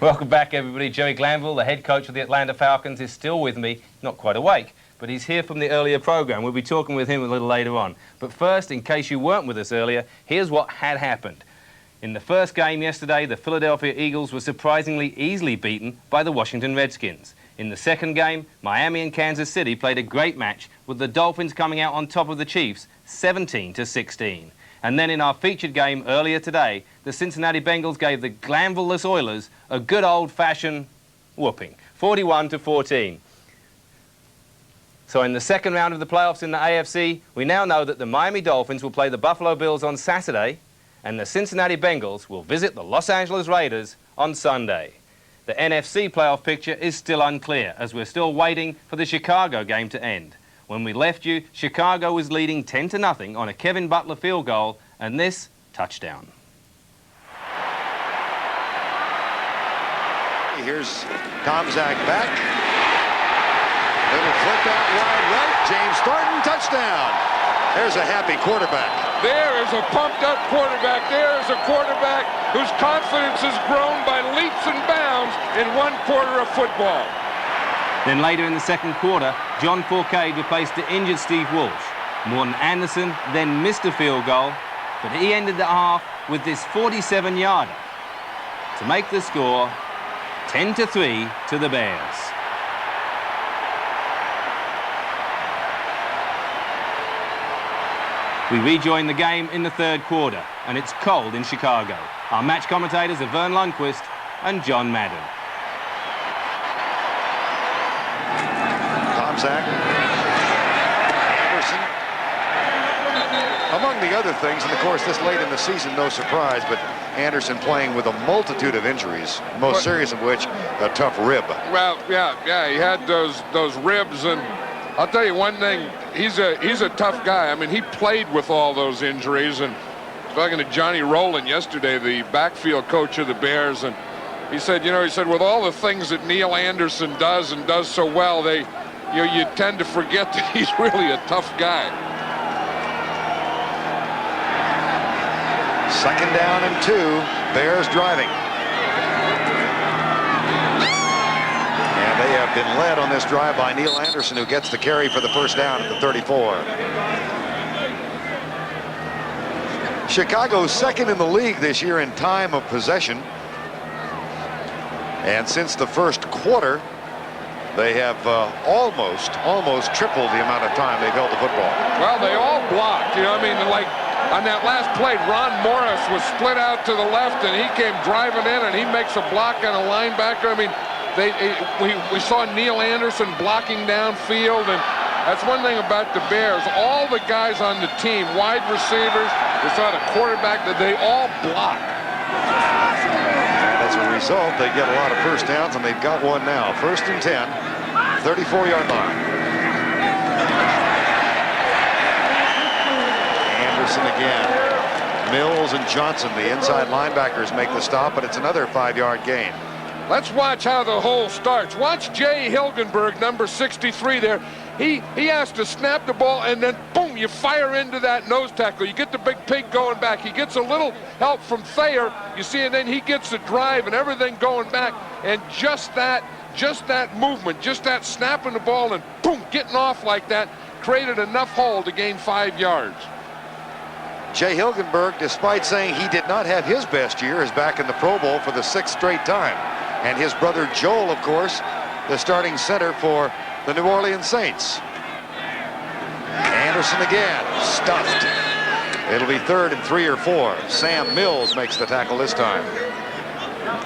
Welcome back, everybody. Joey Glanville, the head coach of the Atlanta Falcons, is still with me. Not quite awake, but he's here from the earlier program. We'll be talking with him a little later on. But first, in case you weren't with us earlier, here's what had happened. In the first game yesterday, the Philadelphia Eagles were surprisingly easily beaten by the Washington Redskins. In the second game, Miami and Kansas City played a great match, with the Dolphins coming out on top of the Chiefs, 17-16. And then in our featured game earlier today, the Cincinnati Bengals gave the Glanville-less Oilers a good old-fashioned whooping, 41-14. So in the second round of the playoffs in the AFC, we now know that the Miami Dolphins will play the Buffalo Bills on Saturday, and the Cincinnati Bengals will visit the Los Angeles Raiders on Sunday. The NFC playoff picture is still unclear, as we're still waiting for the Chicago game to end. When we left you, Chicago was leading 10-0 on a Kevin Butler field goal, and this touchdown. Here's Tomczak back. Little flip out wide right. James Thornton, touchdown. There's a happy quarterback. There is a pumped-up quarterback. There is a quarterback whose confidence has grown by leaps and bounds in 1 quarter of football. Then later in the second quarter, John Fourcade replaced the injured Steve Walsh. Morton Anderson then missed a field goal, but he ended the half with this 47-yarder to make the score 10-3 to the Bears. We rejoin the game in the third quarter, and it's cold in Chicago. Our match commentators are Vern Lundquist and John Madden. Tomczak. Anderson. Among the other things, and of course this late in the season, no surprise, but Anderson playing with a multitude of injuries, most serious of which a tough rib. Well, yeah, he had those ribs, and I'll tell you one thing, he's a tough guy. I mean, he played with all those injuries, and talking to Johnny Rowland yesterday, the backfield coach of the Bears, and he said, with all the things that Neil Anderson does and does so well, you tend to forget that he's really a tough guy. Second down and 2, Bears driving. And they have been led on this drive by Neil Anderson, who gets the carry for the first down at the 34. Chicago's second in the league this year in time of possession. And since the first quarter, they have almost tripled the amount of time they've held the football. Well, they all blocked. Like on that last play, Ron Morris was split out to the left, and he came driving in, and he makes a block on a linebacker. I mean, we saw Neil Anderson blocking downfield, and that's one thing about the Bears. All the guys on the team, wide receivers, we saw the quarterback, that they all block. As a result, they get a lot of first downs, and they've got one now. First and 10, 34-yard line. Anderson again. Mills and Johnson, the inside linebackers, make the stop, but it's another 5-yard gain. Let's watch how the hole starts. Watch Jay Hilgenberg, number 63 there. He has to snap the ball, and then, boom, you fire into that nose tackle. You get the big pig going back. He gets a little help from Thayer, you see, and then he gets the drive and everything going back. And just that movement, just that snapping the ball and, boom, getting off like that, created enough hole to gain 5 yards. Jay Hilgenberg, despite saying he did not have his best year, is back in the Pro Bowl for the 6th straight time. And his brother Joel, of course, the starting center for the New Orleans Saints. Anderson again, stuffed. It'll be 3rd and 3 or 4. Sam Mills makes the tackle this time.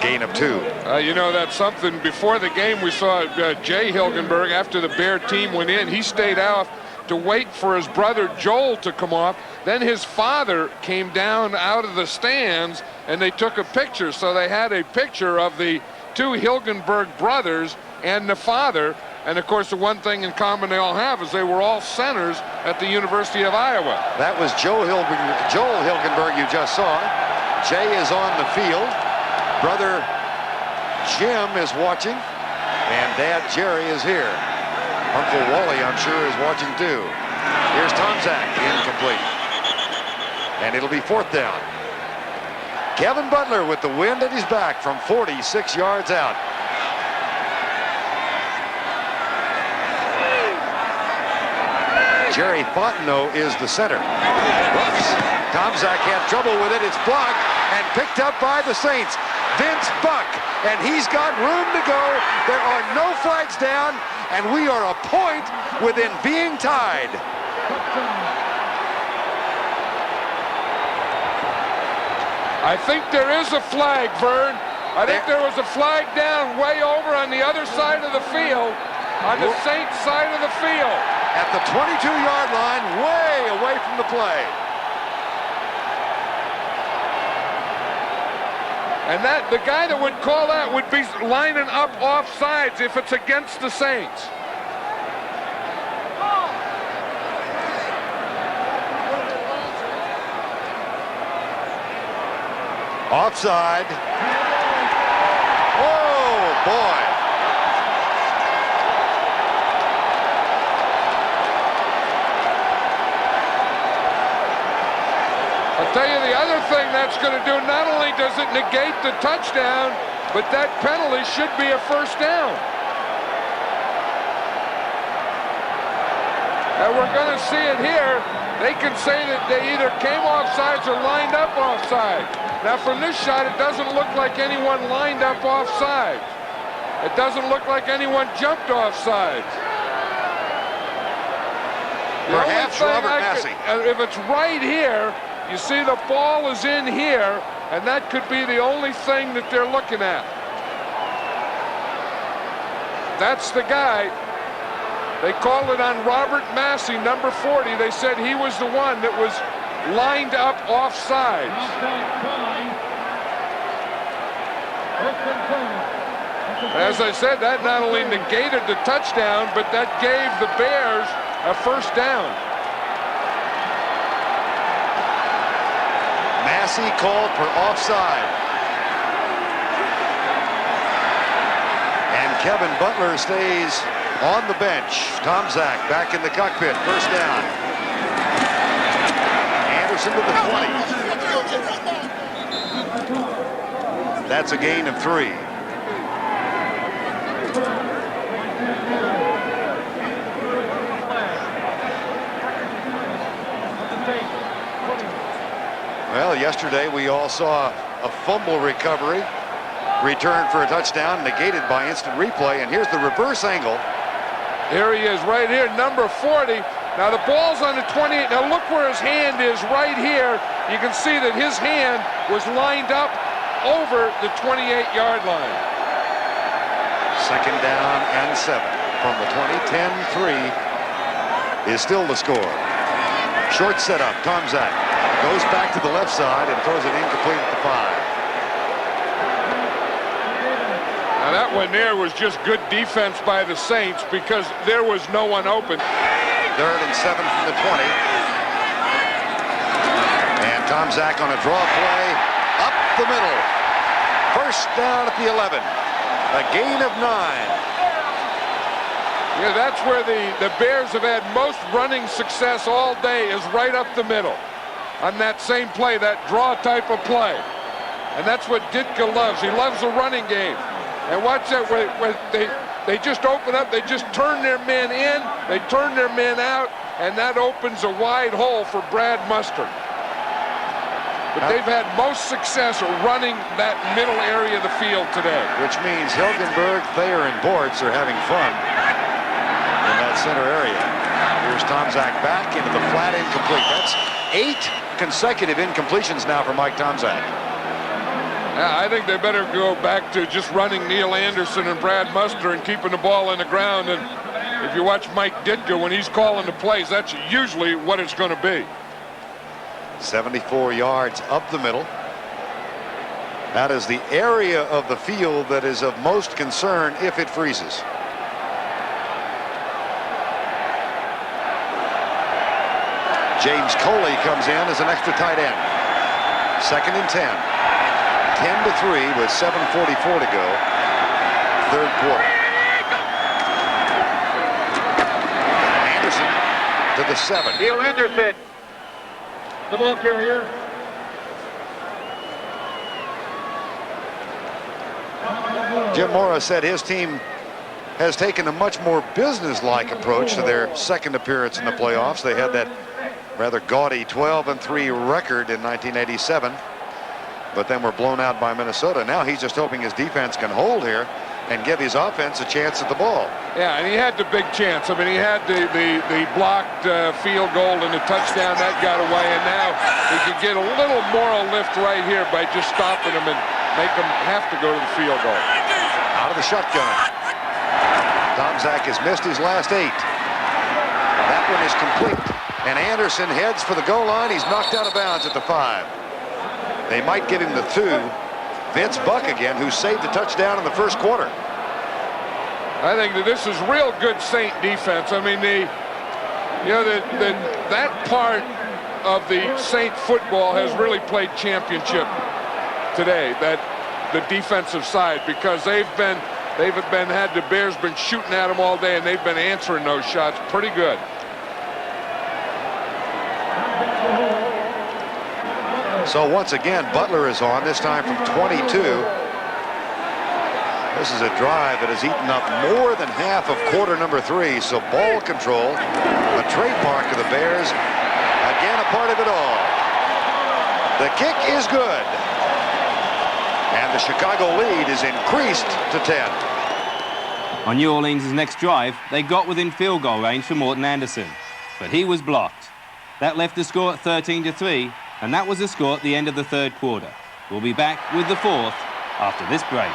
Gain of 2. That's something. Before the game, we saw Jay Hilgenberg, after the Bear team went in, he stayed out to wait for his brother Joel to come off. Then his father came down out of the stands, and they took a picture. So they had a picture of the 2 Hilgenberg brothers and the father. And of course, the one thing in common they all have is they were all centers at the University of Iowa. That was Joel Hilgenberg you just saw. Jay is on the field. Brother Jim is watching, and Dad Jerry is here. Uncle Wally, I'm sure, is watching too. Here's Tomczak, incomplete. And it'll be 4th down. Kevin Butler with the wind at his back from 46 yards out. Jerry Fontenot is the center. Whoops. Tomczak had trouble with it. It's blocked and picked up by the Saints. Vince Buck, and he's got room to go. There are no flags down, and we are a point within being tied. I think there is a flag, Vern. I think there was a flag down way over on the other side of the field, on the Saints side of the field. At the 22-yard line, way away from the play. And that the guy that would call that would be lining up offsides if it's against the Saints. Offside. Oh, boy. I'll tell you the other thing that's going to do, not only does it negate the touchdown, but that penalty should be a first down. And we're going to see it here. They can say that they either came offsides or lined up offside. Now from this shot, it doesn't look like anyone lined up offside. It doesn't look like anyone jumped offside. Perhaps Robert Massey. If it's right here, you see the ball is in here, and that could be the only thing that they're looking at. That's the guy. They called it on Robert Massey, number 40. They said he was the one that was lined up offside. As I said, that not only negated the touchdown, but that gave the Bears a first down. Massey called for offside. And Kevin Butler stays on the bench. Tomczak back in the cockpit. First down. Anderson to the 20. That's a gain of 3. Well, yesterday we all saw a fumble recovery, return for a touchdown, negated by instant replay, and here's the reverse angle. Here he is right here, number 40. Now the ball's on the 28. Now look where his hand is right here. You can see that his hand was lined up over the 28-yard line. Second down and 7 from the 20. 10-3 is still the score. Short setup, Tomczak goes back to the left side and throws it incomplete at the 5. Now that one there was just good defense by the Saints because there was no one open. 3rd and 7 from the 20. And Tomczak on a draw play up the middle. First down at the 11. A gain of 9. Yeah, that's where the Bears have had most running success all day, is right up the middle. On that same play, that draw type of play. And that's what Ditka loves. He loves the running game. And watch that, where they just open up, they just turn their men in, they turn their men out, and that opens a wide hole for Brad Mustard. But they've had most success running that middle area of the field today. Which means Hilgenberg, Thayer, and Bortz are having fun in that center area. Here's Tomczak back into the flat, incomplete. That's 8 consecutive incompletions now for Mike Tomczak. Yeah, I think they better go back to just running Neil Anderson and Brad Muster and keeping the ball in the ground. And if you watch Mike Ditka, when he's calling the plays, that's usually what it's going to be. 74 yards up the middle. That is the area of the field that is of most concern if it freezes. James Coley comes in as an extra tight end. 2nd and 10. 10-3 with 7:44 to go. 3rd quarter. Anderson to the 7. Neil Anderson, the ball carrier. Jim Morris said his team has taken a much more business-like approach to their second appearance in the playoffs. They had that rather gaudy 12-3 record in 1987, but then were blown out by Minnesota. Now he's just hoping his defense can hold here and give his offense a chance at the ball. Yeah, and he had the big chance. I mean, he had the blocked field goal and the touchdown. That got away, and now he could get a little moral lift right here by just stopping him and make him have to go to the field goal. Out of the shotgun. Tomczak has missed his last 8. That one is complete, and Anderson heads for the goal line. He's knocked out of bounds at the 5. They might give him the 2. Vince Buck again, who saved the touchdown in the first quarter. I think that this is real good Saint defense. I mean, that part of the Saint football has really played championship today. That the defensive side, because the Bears been shooting at them all day, and they've been answering those shots pretty good. So once again, Butler is on, this time from 22. This is a drive that has eaten up more than half of quarter number 3. So ball control, a trademark of the Bears, again a part of it all. The kick is good. And the Chicago lead is increased to 10. On New Orleans' next drive, they got within field goal range for Morton Anderson, but he was blocked. That left the score at 13-3. And that was the score at the end of the third quarter. We'll be back with the fourth after this break.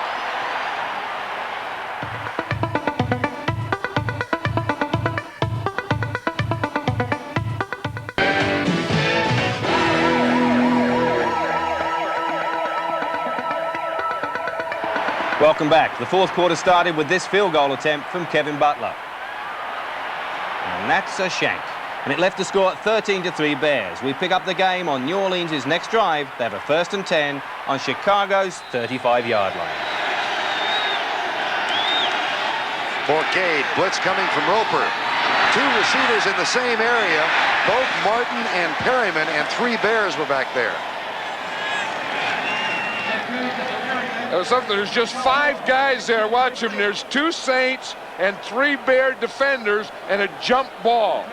Welcome back. The fourth quarter started with this field goal attempt from Kevin Butler. And that's a shank. And it left the score at 13-3 Bears. We pick up the game on New Orleans' next drive. They have a 1st and 10 on Chicago's 35-yard line. Forcade, blitz coming from Roper. 2 receivers in the same area, both Martin and Perryman, and 3 Bears were back there. There's just 5 guys there. Watch them. There's 2 Saints and 3 Bear defenders and a jump ball.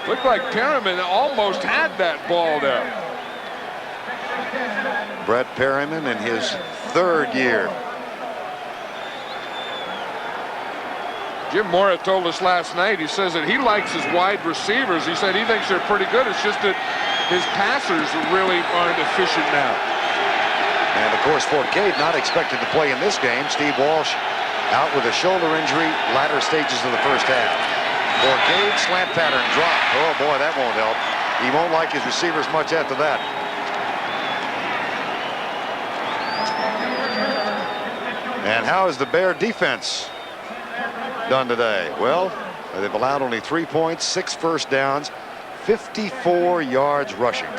Looked like Perryman almost had that ball there. Brett Perryman in his 3rd year. Jim Mora told us last night, he says that he likes his wide receivers. He said he thinks they're pretty good. It's just that his passers really aren't efficient now. And of course, Forcade not expected to play in this game. Steve Walsh out with a shoulder injury, latter stages of the first half. Forcade, slant pattern, drop. Oh boy, that won't help. He won't like his receivers much after that. And how is the Bear defense done today? Well, they've allowed only 3 points, 6 first downs, 54 yards rushing.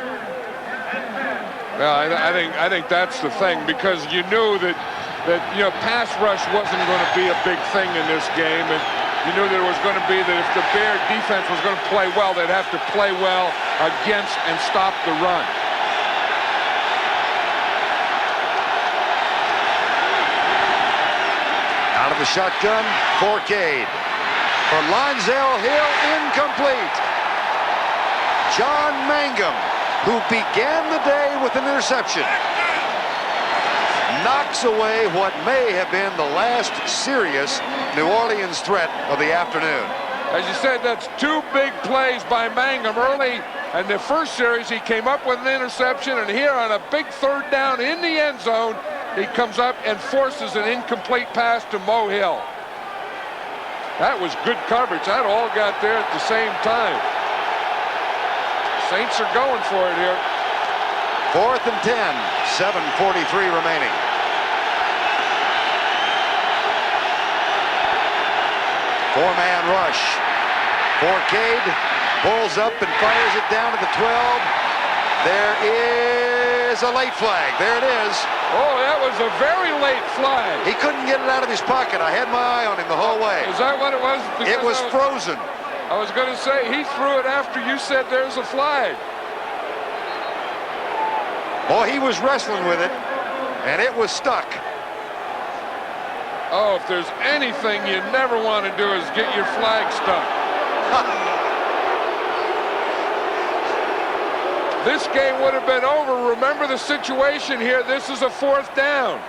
Well, I think that's the thing, because you knew that pass rush wasn't going to be a big thing in this game, and you knew that it was going to be that if the Bear defense was going to play well, they'd have to play well against and stop the run. Out of the shotgun, Forcade. For Lonzel Hill, incomplete. John Mangum, who began the day with an interception, knocks away what may have been the last serious New Orleans threat of the afternoon. As you said, that's 2 big plays by Mangum early. In the first series, he came up with an interception, and here on a big 3rd down in the end zone, he comes up and forces an incomplete pass to Mo Hill. That was good coverage. That all got there at the same time. Saints are going for it here. 4th and 10, 7:43 remaining. Four-man rush. Forcade pulls up and fires it down to the 12. There is a late flag. There it is. Oh, that was a very late flag. He couldn't get it out of his pocket. I had my eye on him the whole way. Is that what it was? It was frozen. I was going to say, he threw it after you said there's a flag. Boy, he was wrestling with it, and it was stuck. Oh, if there's anything you never want to do is get your flag stuck. This game would have been over. Remember the situation here. This is a 4th down.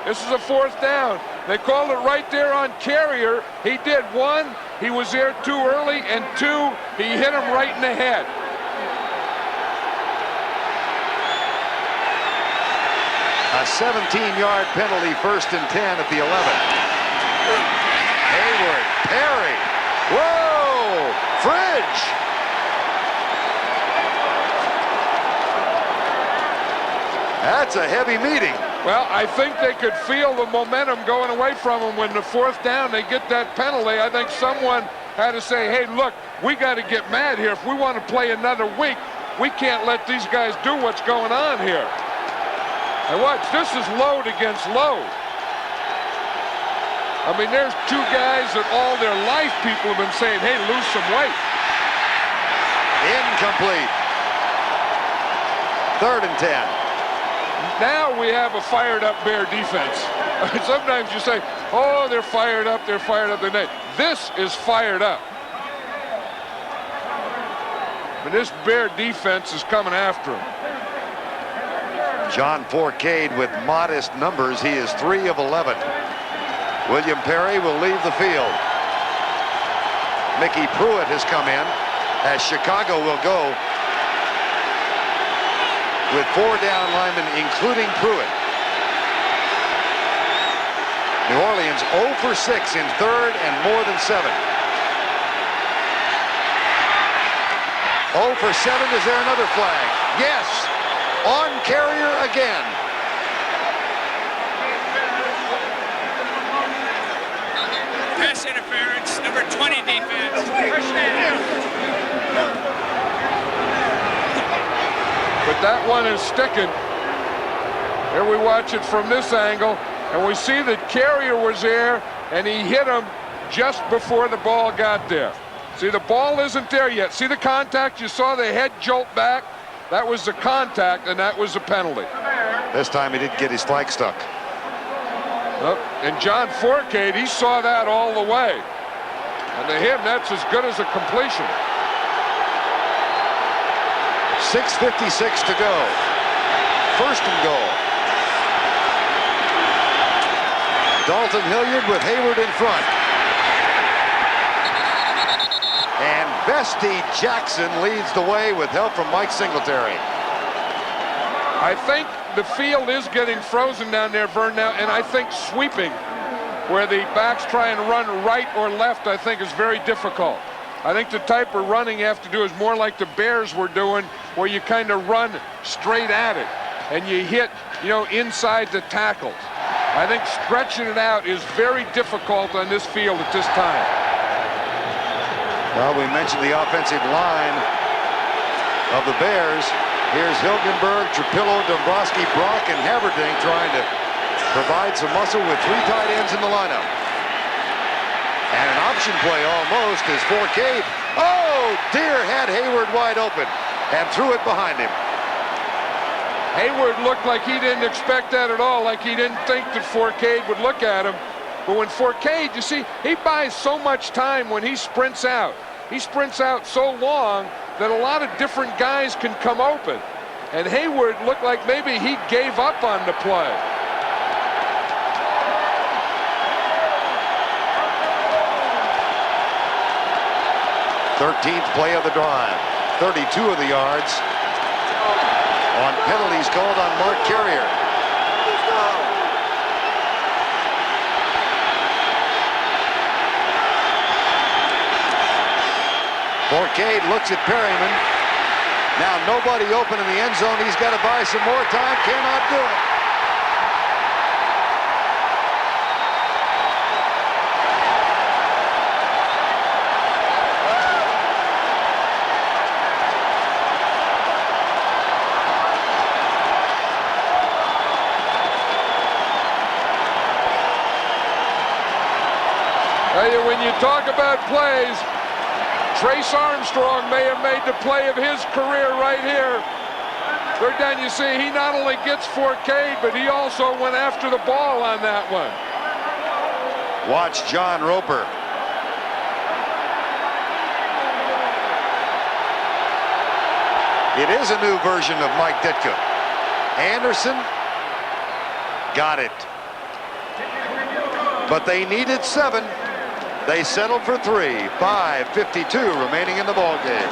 This is a 4th down. They called it right there on Carrier. He did. 1, he was there too early, and 2, he hit him right in the head. A 17-yard penalty, 1st and 10 at the 11. Hayward, Perry. Whoa! Fridge! That's a heavy meeting. Well, I think they could feel the momentum going away from them. When the 4th down, they get that penalty. I think someone had to say, hey, look, we got to get mad here. If we want to play another week, we can't let these guys do what's going on here. And watch, this is load against load. I mean, there's 2 guys that all their life people have been saying, hey, lose some weight. Incomplete. 3rd and 10. Now we have a fired-up Bear defense. Sometimes you say, oh, they're fired up, they're fired up. This is fired up. But this Bear defense is coming after him. John Forcade with modest numbers. He is 3 of 11. William Perry will leave the field. Mickey Pruitt has come in, as Chicago will go with 4 down linemen, including Pruitt. New Orleans 0 for 6 in 3rd and more than 7. 0 for 7. Is there another flag? Yes. On Carrier again. Pass interference, number 20 defense. First down. But that one is sticking. Here we watch it from this angle, and we see that Carrier was there, and he hit him just before the ball got there. See, the ball isn't there yet. See the contact? You saw the head jolt back? That was the contact, and that was the penalty. This time he didn't get his flag stuck. And John Forcade, he saw that all the way. And to him, that's as good as a completion. 6:56 to go. 1st and goal. Dalton Hilliard with Hayward in front. And Bestie Jackson leads the way with help from Mike Singletary. I think the field is getting frozen down there, Vern, now, and I think sweeping, where the backs try and run right or left, I think is very difficult. I think the type of running you have to do is more like the Bears were doing, where you kind of run straight at it and you hit, inside the tackles. I think stretching it out is very difficult on this field at this time. Well, we mentioned the offensive line of the Bears. Here's Hilgenberg, Trapillo, Dombrowski, Brock, and Haverdink trying to provide some muscle with 3 tight ends in the lineup. And an option play almost as Forcade. Oh, dear, had Hayward wide open and threw it behind him. Hayward looked like he didn't expect that at all, like he didn't think that Forcade would look at him. But when Forcade, you see, he buys so much time when he sprints out. He sprints out so long that a lot of different guys can come open. And Hayward looked like maybe he gave up on the play. 13th play of the drive. 32 of the yards on penalties called on Mark Carrier. Forcade looks at Perryman. Now nobody open in the end zone. He's got to buy some more time. Cannot do it. When you talk about plays, Trace Armstrong may have made the play of his career right here. Third down, you see, he not only gets Forcade, but he also went after the ball on that one. Watch John Roper. It is a new version of Mike Ditka. Anderson got it. But they needed 7. They settled for 3. 5:52 remaining in the ball game.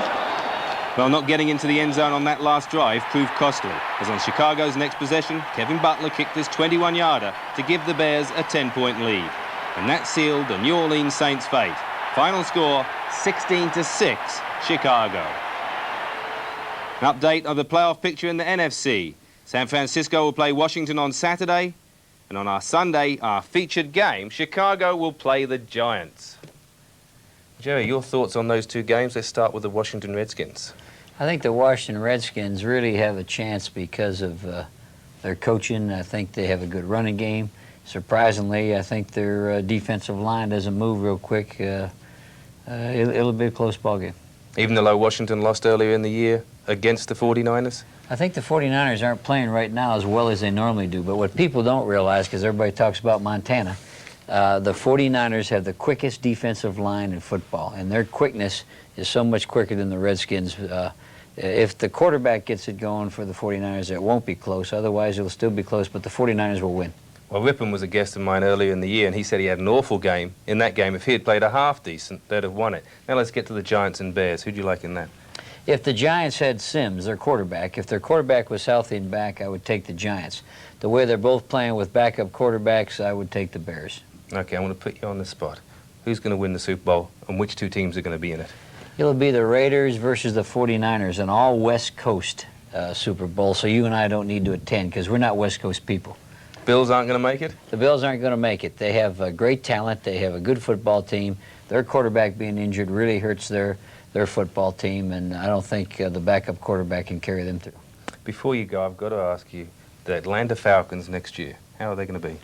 Well, not getting into the end zone on that last drive proved costly, as on Chicago's next possession, Kevin Butler kicked this 21-yarder to give the Bears a 10-point lead. And that sealed the New Orleans Saints' fate. Final score, 16-6, Chicago. An update of the playoff picture in the NFC. San Francisco will play Washington on Saturday, and on our Sunday, our featured game, Chicago will play the Giants. Jerry, your thoughts on those two games? Let's start with the Washington Redskins. I think the Washington Redskins really have a chance because of their coaching. I think they have a good running game. Surprisingly, I think their defensive line doesn't move real quick. It'll be a close ball game. Even though Washington lost earlier in the year against the 49ers? I think the 49ers aren't playing right now as well as they normally do. But what people don't realize, because everybody talks about Montana, the 49ers have the quickest defensive line in football, and their quickness is so much quicker than the Redskins. If the quarterback gets it going for the 49ers, it won't be close. Otherwise, it'll still be close, but the 49ers will win. Well, Rippon was a guest of mine earlier in the year, and he said he had an awful game. In that game, if he had played a half decent, they'd have won it. Now let's get to the Giants and Bears. Who do you like in that? If the Giants had Sims, their quarterback, if their quarterback was healthy and back, I would take the Giants. The way they're both playing with backup quarterbacks, I would take the Bears. Okay, I want to put you on the spot. Who's going to win the Super Bowl, and which two teams are going to be in it? It'll be the Raiders versus the 49ers, an all West Coast Super Bowl, so you and I don't need to attend because we're not West Coast people. Bills aren't going to make it? The Bills aren't going to make it. They have great talent. They have a good football team. Their quarterback being injured really hurts their football team, and I don't think the backup quarterback can carry them through. Before you go, I've got to ask you, the Atlanta Falcons next year, how are they going to be?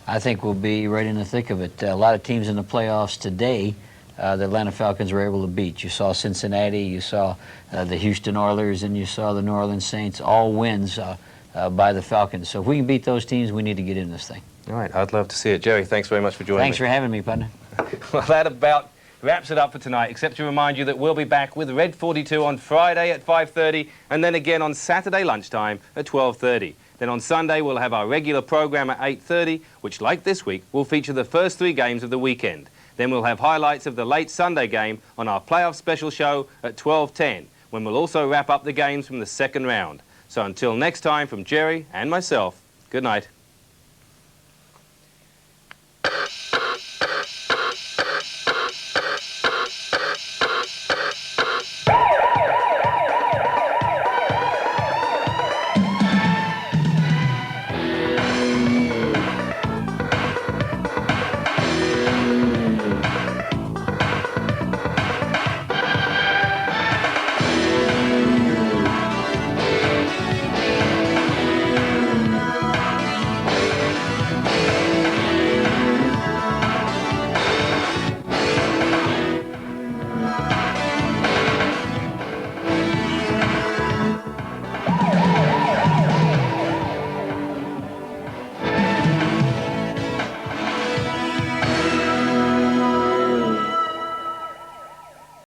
I think we'll be right in the thick of it. A lot of teams in the playoffs today, the Atlanta Falcons were able to beat. You saw Cincinnati, you saw the Houston Oilers, and you saw the New Orleans Saints, all wins by the Falcons. So if we can beat those teams, we need to get in this thing. All right, I'd love to see it. Jerry, thanks very much for joining me. Thanks for having me, partner. Well, that about wraps it up for tonight, except to remind you that we'll be back with Red 42 on Friday at 5:30, and then again on Saturday lunchtime at 12:30. Then on Sunday, we'll have our regular program at 8:30, which, like this week, will feature the first 3 games of the weekend. Then we'll have highlights of the late Sunday game on our playoff special show at 12:10, when we'll also wrap up the games from the second round. So until next time, from Jerry and myself, good night.